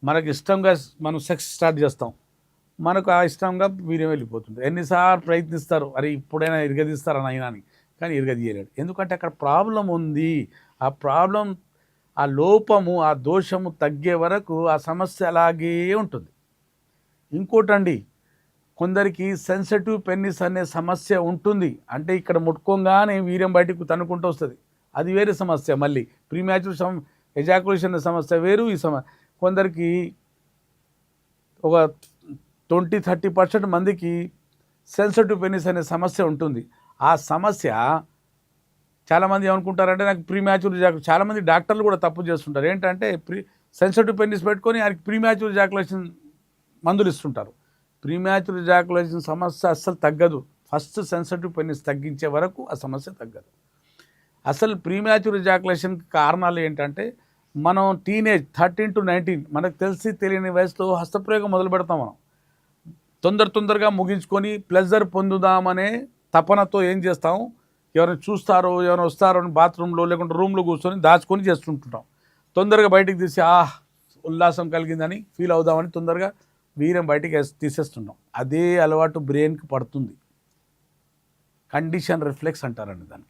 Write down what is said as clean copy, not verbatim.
మనకు ఇష్టంగా మనం సెక్స్ స్టార్ట్ చేస్తాం, మనకు ఆ ఇష్టంగా వీర్యం వెళ్ళిపోతుంది. ఎన్నిసార్లు ప్రయత్నిస్తారు, అరే ఇప్పుడైనా ఇరగదీస్తారని అయినా అని, కానీ ఇరగదీయలేడు. ఎందుకంటే అక్కడ ప్రాబ్లం ఉంది. ఆ ప్రాబ్లం, ఆ లోపము, ఆ దోషము తగ్గే వరకు ఆ సమస్య అలాగే ఉంటుంది. ఇంకోటండి, కొందరికి సెన్సిటివ్ పెన్నిస్ అనే సమస్య ఉంటుంది. అంటే ఇక్కడ ముట్టుకోగానే వీర్యం బయటకు తన్నుకుంటూ వస్తుంది, అది వేరే సమస్య. మళ్ళీ ప్రీమ్యాచ్యూర్ ఎజాకులేషన్ సమస్య వేరు. కొందరికి ఒక 20-30% మందికి సెన్సిటివ్ పెన్నిస్ అనే సమస్య ఉంటుంది. ఆ సమస్య చాలామంది ఏమనుకుంటారంటే నాకు ప్రీమ్యాచ్యూర్ జాకులేషన్, చాలామంది డాక్టర్లు కూడా తప్పు చేస్తుంటారు. ఏంటంటే సెన్సిటివ్ పెన్నిస్ పెట్టుకొని ఆయనకి ప్రీమ్యాచ్యూర్ జాకులేషన్ మందులు ఇస్తుంటారు. ప్రీమ్యాచ్యూర్ జాకులేషన్ సమస్య అస్సలు తగ్గదు. ఫస్ట్ సెన్సిటివ్ పెన్నిస్ తగ్గించే వరకు ఆ సమస్య తగ్గదు. అసలు ప్రీమ్యాచ్యూర్ జాకులేషన్కి కారణాలు ఏంటంటే, మనం టీనేజ్ 13 to 19 మనకు తెలిసి తెలియని వయసులో హస్తప్రయోగం మొదలు పెడతాం. మనం తొందరగా ముగించుకొని ప్లెజర్ పొందుదామనే తపనతో ఏం చేస్తాం, ఎవరైనా చూస్తారో ఎవరైనా వస్తారో అని బాత్రూంలో లేకుంటే రూమ్లో కూర్చొని దాచుకొని చేస్తుంటుంటాం. తొందరగా బయటికి తీసి ఉల్లాసం కలిగిందని ఫీల్ అవుదామని తొందరగా వీర్యం బయటికి తీసేస్తున్నాం. అదే అలవాటు బ్రెయిన్కి పడుతుంది. కండిషన్ రిఫ్లెక్స్ అంటారండి దాన్ని.